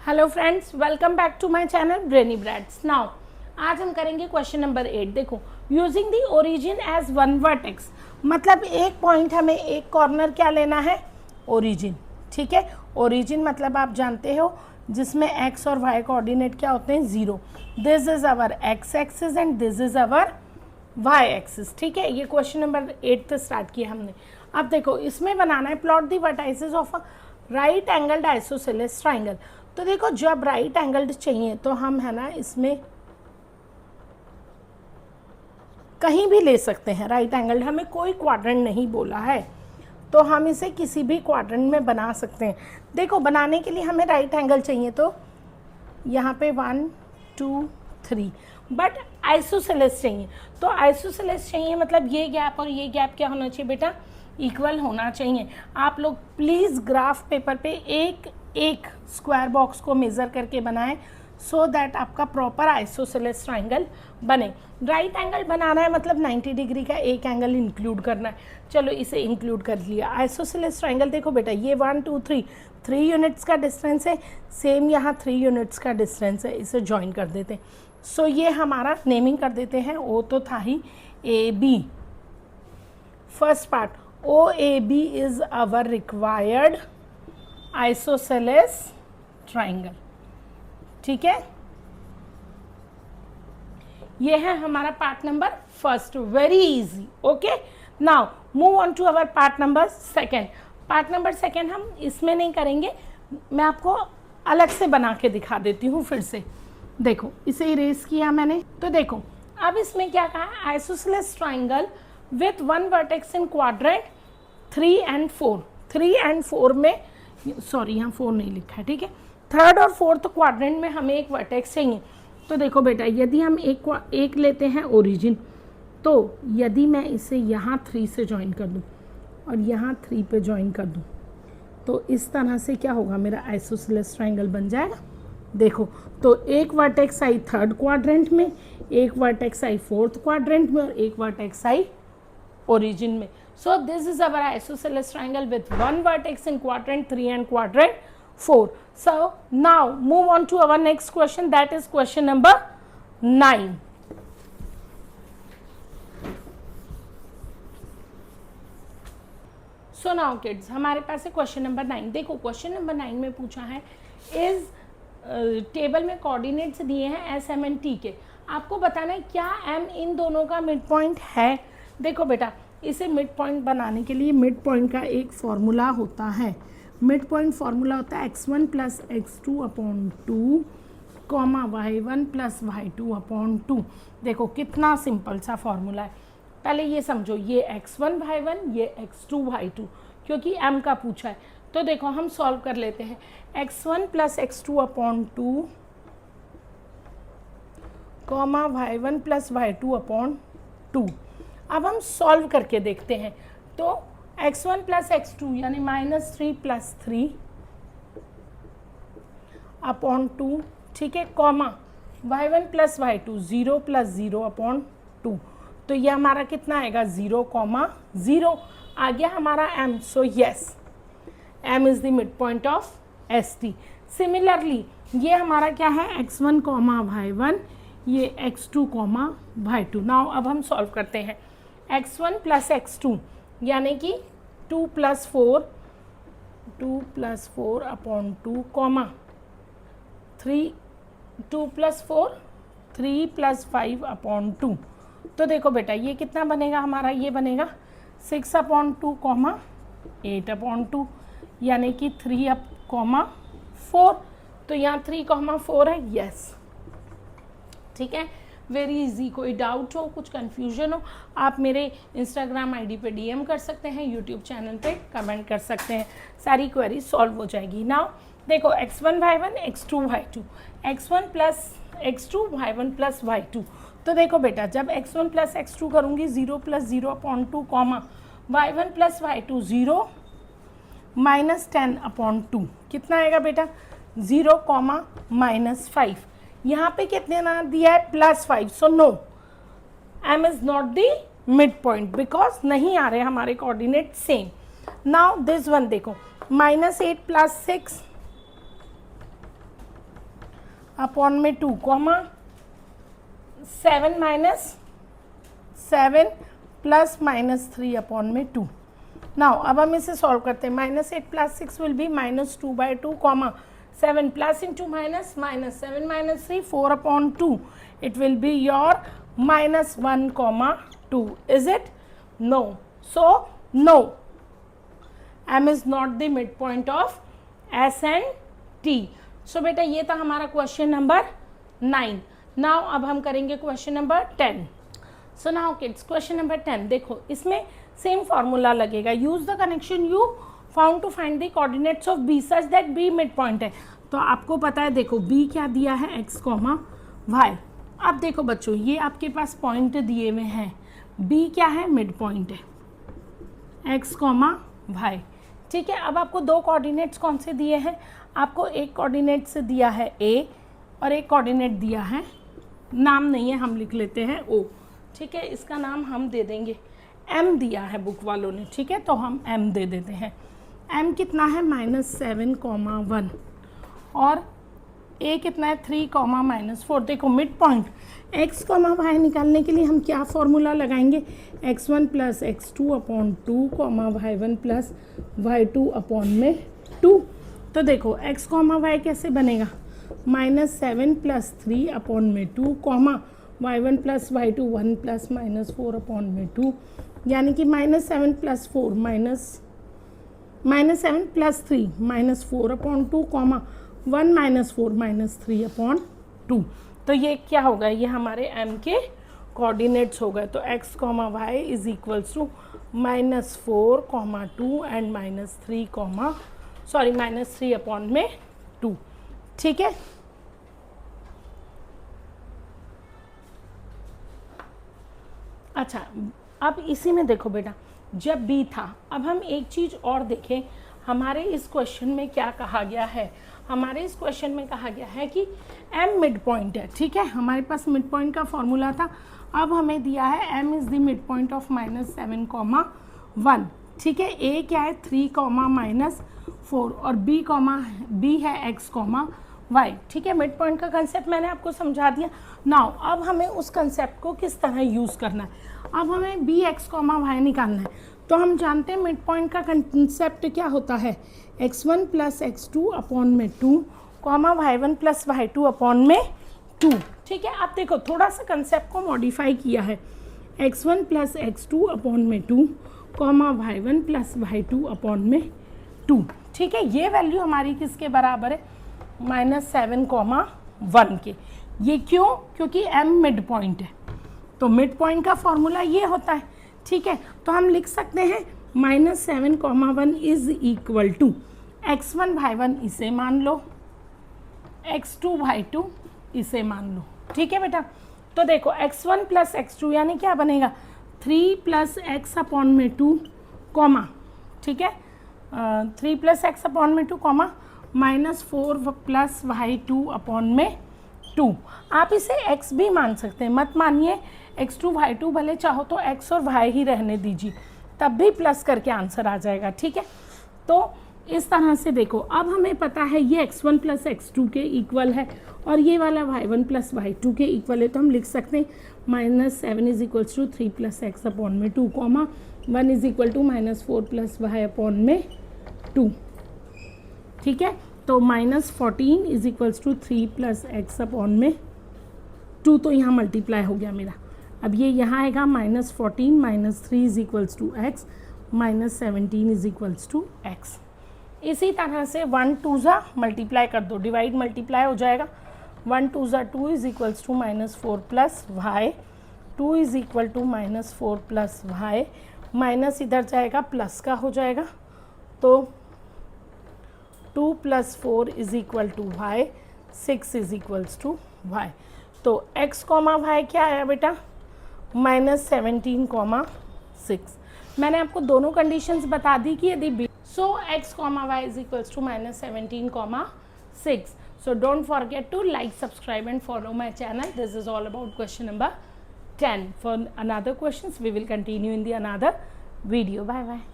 Hello friends, welcome back to my channel Brainy Brads. Now आज हम करेंगे question number 8। देखो, using the origin as one vertex, मतलब एक पॉइंट हमें एक कॉर्नर क्या लेना है, ओरिजिन। ठीक है, ओरिजिन मतलब आप जानते हो जिसमें एक्स और वाई कोऑर्डिनेट क्या होते हैं, 0। This is our x axis and this is our y axis. ठीक है, ये क्वेश्चन नंबर 8 से स्टार्ट किया हमने। अब देखो, इसमें बनाना है plot the vertices of a right angled isosceles triangle. तो देखो, जब राइट एंगल्ड चाहिए तो हम है ना इसमें कहीं भी ले सकते हैं राइट एंगल्ड, हमें कोई क्वाड्रेंट नहीं बोला है, तो हम इसे किसी भी क्वाड्रेंट में बना सकते हैं। देखो, बनाने के लिए हमें राइट एंगल चाहिए तो यहाँ पे 1 2 3, बट आइसोसेलेस चाहिए। तो आइसोसेलेस चाहिए मतलब ये गैप और ये गैप क्या होना चाहिए बेटा, इक्वल होना चाहिए। आप लोग प्लीज़ ग्राफ पेपर पे एक एक स्क्वायर बॉक्स को मेज़र करके बनाएं सो दैट आपका प्रॉपर आइसोसेलेस ट्राइंगल बने। राइट एंगल बनाना है मतलब 90 डिग्री का एक एंगल इंक्लूड करना है। चलो, इसे इंक्लूड कर लिया। आइसोसेलेस ट्राइंगल देखो बेटा, ये 1 2 3 यूनिट्स का डिस्टेंस है, सेम यहाँ 3 यूनिट्स का डिस्टेंस है, इसे ज्वाइन कर देते हैं। सो ये हमारा नेमिंग कर देते हैं, ओ तो था ही A B. First part, O A B is our required isosceles triangle. ठीक है, ये है हमारा part number first, very easy. Okay, now move on to our part number second. Part number second हम इसमें नहीं करेंगे, मैं आपको अलग से बना के दिखा देती हूँ फिर से। देखो, इसे इरेज किया मैंने, तो देखो अब इसमें क्या कहा, isosceles triangle with one vertex in quadrant 3 and 4। 3 and 4 में, सॉरी यहाँ 4 नहीं लिखा है, ठीक है, थर्ड और फोर्थ क्वाड्रेंट में हमें एक वर्टेक्स चाहिए। तो देखो बेटा, यदि हम एक लेते हैं ओरिजिन, तो यदि मैं इसे यहाँ 3 से ज्वाइन कर दूँ और यहाँ 3 पे ज्वाइन कर दूँ तो इस तरह से क्या होगा, मेरा आइसोसेलेस ट्राइंगल बन जाएगा। देखो, तो एक वर्टेक्स आई थर्ड क्वाड्रेंट में, एक वर्टेक्स आई फोर्थ क्वाड्रेंट में और एक वर्टेक्स आई ओरिजिन में। So this is our isosceles triangle with one vertex in quadrant 3 and quadrant 4. So now move on to our next question, that is question number 9. So now kids, हमारे पास है question number 9। देखो, question number 9 में पूछा है इस table में coordinates दिए हैं एस एम एंड टी के, आपको बताना है क्या एम इन दोनों का मिड पॉइंट है। देखो बेटा, इसे मिड पॉइंट बनाने के लिए मिड पॉइंट का एक फॉर्मूला होता है। मिड पॉइंट फॉर्मूला होता है x1 plus x2 upon 2 comma y1 plus y2 upon 2। देखो कितना सिंपल सा फॉर्मूला है। पहले ये समझो, ये x1 y1, ये x2 y2, क्योंकि m का पूछा है। तो देखो हम सॉल्व कर लेते हैं। x1 plus x2 upon 2 comma y1 plus y2 upon 2। अब हम सॉल्व करके देखते हैं। तो x1 प्लस x2 यानी -3 प्लस 3 अपॉन 2, ठीक है, comma y1 plus y2 0 plus 0 upon 2। तो ये हमारा कितना आएगा, 0,0 आ गया हमारा m। So yes, m is the mid point of ST। Similarly ये हमारा क्या है, x1 कॉमा y1, ये x2 कॉमा y2। नाउ अब हम सॉल्व करते हैं। x1 प्लस x2 यानी कि 2 plus 4 upon 2 comma 3, 2 plus 4 3 plus 5 upon 2। तो देखो बेटा, ये कितना बनेगा हमारा, ये बनेगा 6 अपॉन 2 कॉमा 8 अपॉन 2, यानी कि 3 कॉमा 4। तो यहाँ 3 कॉमा 4 है, यस, ठीक है, वेरी इजी। कोई डाउट हो, कुछ कन्फ्यूजन हो, आप मेरे इंस्टाग्राम आईडी पे DM कर सकते हैं, यूट्यूब चैनल पे कमेंट कर सकते हैं, सारी क्वेरी सॉल्व हो जाएगी। नाउ देखो, x1 y1 x2 y2, x1 plus x2 y1 plus y2। तो देखो बेटा, जब x1 प्लस x2 करूँगी 0 plus 0 upon 2 comma y1 plus y2 0 minus 10 upon 2, कितना आएगा बेटा, 0 कॉमा -5। यहाँ पे कितने ना दिया है, +5। So no, m is not the mid point because नहीं आ रहे हमारे coordinate same. Now this one देखो, -8 प्लस 6 अपॉन में 2 comma 7 minus 7 plus minus 3 upon में 2। नाउ अब हम इसे सॉल्व करते हैं। -8 plus 6 will be -2/2 comma 7 plus into minus -7 minus 3 4 upon 2 it will be your -1 comma 2. Is it? No. So no, M is not the midpoint of S and T. So बेटा ये था हमारा question number 9. Now अब हम करेंगे question number 10. So now kids question number 10 देखो, इसमें same formula लगेगा. Use the connection you found to find the coordinates of B such that B mid point है. तो आपको पता है, देखो बी क्या दिया है, एक्स कॉमा वाई. अब देखो बच्चों, ये आपके पास पॉइंट दिए हुए हैं, बी क्या है, मिड पॉइंट है, एक्स कॉमा वाई. ठीक है. अब आपको दो कोऑर्डिनेट्स कौन से दिए हैं, आपको एक कोऑर्डिनेट से दिया है ए और एक कोऑर्डिनेट दिया है, नाम नहीं है हम लिख लेते हैं ओ. ठीक है, इसका नाम हम दे देंगे, एम दिया है बुक वालों ने. ठीक है, तो हम एम दे देते हैं. एम कितना है, -7, 1 और ए कितना है, 3, -4. देखो mid point x comma y निकालने के लिए हम क्या फॉर्मूला लगाएंगे, x1 + x2 upon 2 y1 + y2 upon में 2. तो देखो x कॉमा वाई कैसे बनेगा, -7 + 3 अपॉन में 2 y1 + y2 1 + -4 अपॉन में 2, यानी कि -7 + 4 -7 + 3 -4 अपॉन 2 1 - 4 - 3 अपॉन 2. तो ये क्या होगा, ये हमारे m के कोऑर्डिनेट्स हो गए. तो x comma y is equals to -4, 2 and -3 upon में 2. ठीक है. अच्छा, अब इसी में देखो बेटा, जब b था, अब हम एक चीज़ और देखें, हमारे इस क्वेश्चन में क्या कहा गया है. हमारे इस क्वेश्चन में कहा गया है कि m मिड पॉइंट है. ठीक है, हमारे पास मिड पॉइंट का फॉर्मूला था. अब हमें दिया है m is the mid point of -7, 1. ठीक है, a क्या है, 3, -4 और b है x, y. ठीक है, मिड पॉइंट का कंसेप्ट मैंने आपको समझा दिया. नाउ अब हमें उस कंसेप्ट को किस तरह यूज़ करना है. अब हमें b x, y निकालना है. तो हम जानते हैं मिड पॉइंट का कंसेप्ट क्या होता है, x1 + x2 अपॉन में 2 y1 + y2 अपॉन में 2. ठीक है, आप देखो थोड़ा सा कंसेप्ट को मॉडिफाई किया है, x1 + x2 अपॉन में 2 y1 + y2 अपॉन में 2. ठीक है, ये वैल्यू हमारी किसके बराबर है, -7, 1 के. ये क्यों, क्योंकि m मिड पॉइंट है. तो मिड पॉइंट का फॉर्मूला ये होता है. ठीक है, तो हम लिख सकते हैं -7, 1 is equal to x1 y1 इसे मान लो, x2 y2 इसे मान लो. ठीक है बेटा. तो देखो x1 + x2 यानी क्या बनेगा, 3 + x अपॉन में 2 कॉमा, ठीक है, 3 + x अपॉन में 2 -4 + y2 अपॉन में 2. आप इसे x भी मान सकते हैं, मत मानिए x2 y2, भले चाहो तो x और y ही रहने दीजिए, तब भी प्लस करके आंसर आ जाएगा. ठीक है, तो इस तरह से देखो, अब हमें पता है ये x1 + x2 के इक्वल है और ये वाला y1 + y2 के इक्वल है. तो हम लिख सकते हैं -7 is equal to 3 + x upon में 2 1 is equal to -4 + y upon में 2. ठीक है, तो -14 is equal to 3 + x upon में 2. तो यहाँ मल्टीप्लाई हो गया मेरा. अब ये यहाँ आएगा -14 - 3 is equals to x, -17 is equals to x. इसी तरह से 1 2 ज़ा मल्टीप्लाई कर दो, डिवाइड मल्टीप्लाई हो जाएगा. 1 2 ज़ा 2 is equals to -4 + y, 2 is equal to -4 + y, minus इधर जाएगा प्लस का हो जाएगा. तो 2 + 4 is equal to y, 6 is equals to y. तो x, y क्या आया बेटा, -17, 6. मैंने आपको दोनों कंडीशंस बता दी कि यदि so x, y is equals to -17, 6. So don't forget to like, subscribe and follow my channel. This is all about question number 10. For another questions we will continue in the another video. Bye bye.